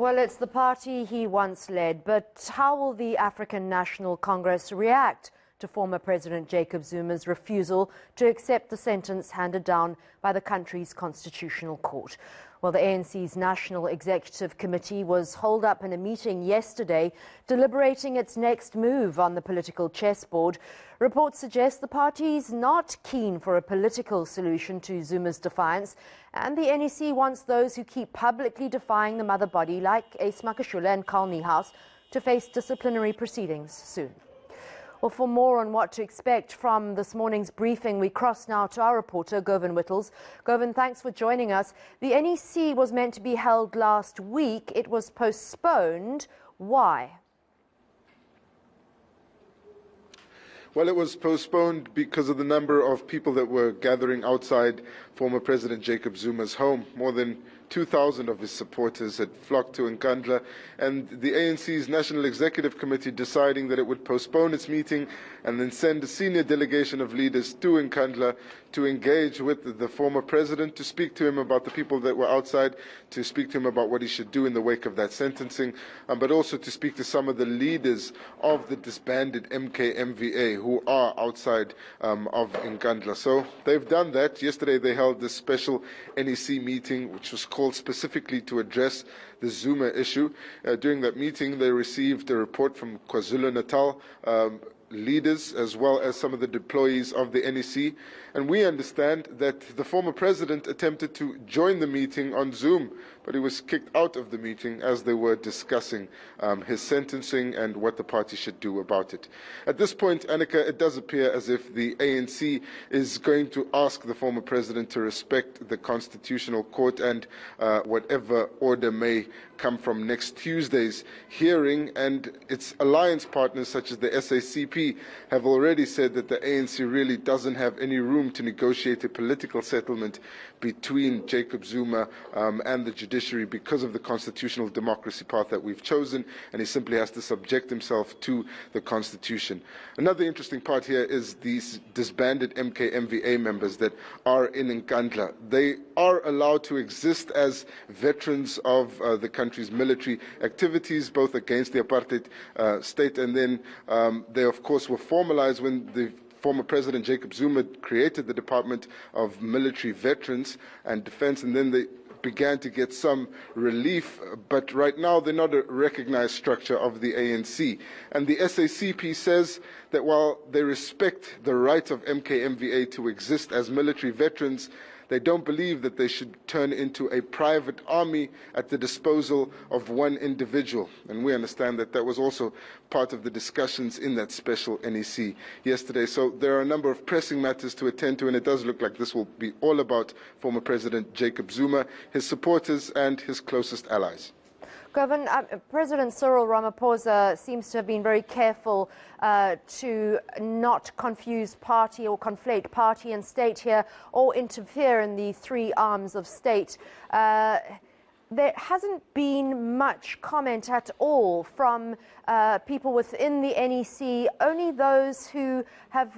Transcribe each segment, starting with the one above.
Well, it's the party he once led, but how will the African National Congress react to former President Jacob Zuma's refusal to accept the sentence handed down by the country's constitutional court? Well, the ANC's National Executive Committee was holed up in a meeting yesterday, deliberating its next move on the political chessboard. Reports suggest the party's not keen for a political solution to Zuma's defiance, and the NEC wants those who keep publicly defying the mother body, like Ace Makashule and Carl Niehaus, to face disciplinary proceedings soon. Well, for more on what to expect from this morning's briefing, we cross now to our reporter, Govan Whittles. Govan, thanks for joining us. The NEC was meant to be held last week. It was postponed. Why? Well, it was postponed because of the number of people that were gathering outside former President Jacob Zuma's home. More than 2,000 of his supporters had flocked to eNCA, and the ANC's National Executive Committee deciding that it would postpone its meeting and then send a senior delegation of leaders to eNCA to engage with the former president, to speak to him about the people that were outside, to speak to him about what he should do in the wake of that sentencing, but also to speak to some of the leaders of the disbanded MK-MVA who are outside of eNCA. So they've done that. Yesterday they held this special NEC meeting, which was called specifically to address the Zuma issue. During that meeting, they received a report from KwaZulu-Natal leaders as well as some of the deployees of the NEC, and we understand that the former president attempted to join the meeting on Zoom, but he was kicked out of the meeting as they were discussing his sentencing and what the party should do about it. At this point, eNCA, it does appear as if the ANC is going to ask the former president to respect the Constitutional Court and whatever order may come from next Tuesday's hearing, and its alliance partners such as the SACP have already said that the ANC really doesn't have any room to negotiate a political settlement between Jacob Zuma and the judiciary because of the constitutional democracy path that we've chosen, and he simply has to subject himself to the Constitution. Another interesting part here is these disbanded MK-MVA members that are in Nkandla. They are allowed to exist as veterans of the country's military activities, both against the apartheid state, and then they, of course, were formalized when the former President Jacob Zuma created the Department of Military Veterans and Defense, and then they began to get some relief, but right now they're not a recognized structure of the ANC. And the SACP says that while they respect the right of MK-MVA to exist as military veterans, they don't believe that they should turn into a private army at the disposal of one individual. And we understand that that was also part of the discussions in that special NEC yesterday. So there are a number of pressing matters to attend to, and it does look like this will be all about former President Jacob Zuma, his supporters, and his closest allies. Govan, President Cyril Ramaphosa seems to have been very careful to not confuse party or conflate party and state here or interfere in the three arms of state. There hasn't been much comment at all from people within the NEC, only those who have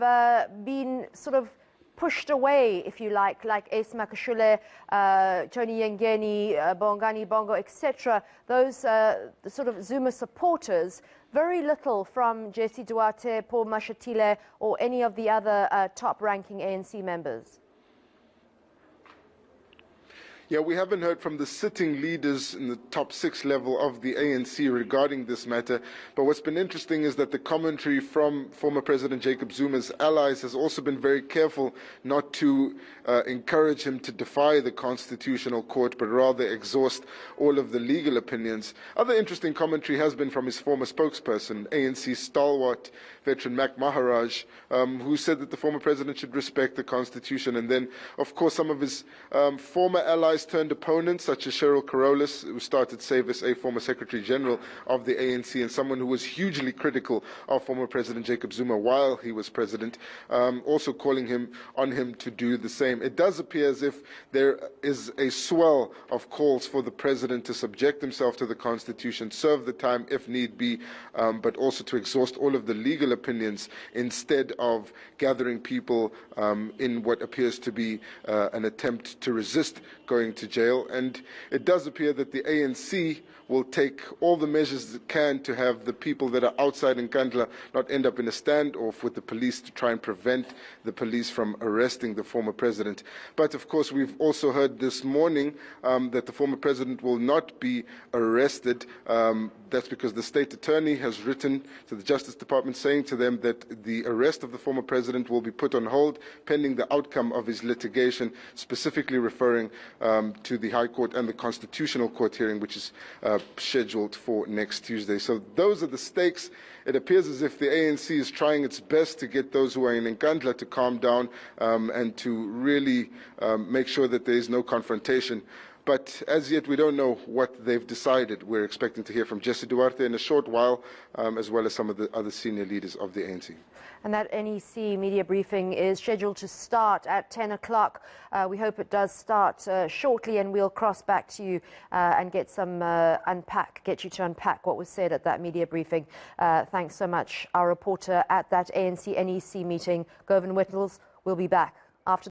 been sort of pushed away, if you like Ace Makashule, Tony Yengeni, Bongani Bongo, etc. Those sort of Zuma supporters. Very little from Jesse Duarte, Paul Mashatile, or any of the other top-ranking ANC members. Yeah, we haven't heard from the sitting leaders in the top 6 level of the ANC regarding this matter. But what's been interesting is that the commentary from former President Jacob Zuma's allies has also been very careful not to encourage him to defy the Constitutional Court, but rather exhaust all of the legal opinions. Other interesting commentary has been from his former spokesperson, ANC stalwart veteran Mac Maharaj, who said that the former president should respect the Constitution. And then, of course, some of his former allies turned opponents, such as Cheryl Carolus, who started Save SA, former Secretary General of the ANC, and someone who was hugely critical of former President Jacob Zuma while he was president, also calling on him to do the same. It does appear as if there is a swell of calls for the president to subject himself to the Constitution, serve the time if need be, but also to exhaust all of the legal opinions instead of gathering people in what appears to be an attempt to resist going going to jail. And it does appear that the ANC will take all the measures it can to have the people that are outside Nkandla not end up in a standoff with the police to try and prevent the police from arresting the former president. But of course, we've also heard this morning that the former president will not be arrested. That's because the state attorney has written to the Justice Department saying to them that the arrest of the former president will be put on hold pending the outcome of his litigation, specifically referring to the High Court and the Constitutional Court hearing, which is scheduled for next Tuesday. So those are the stakes. It appears as if the ANC is trying its best to get those who are in Nkandla to calm down and to really make sure that there is no confrontation. But as yet, we don't know what they've decided. We're expecting to hear from Jesse Duarte in a short while, as well as some of the other senior leaders of the ANC. And that NEC media briefing is scheduled to start at 10 o'clock. We hope it does start shortly, and we'll cross back to you and get you to unpack what was said at that media briefing. Thanks so much. Our reporter at that ANC NEC meeting, Govan Whittles, will be back after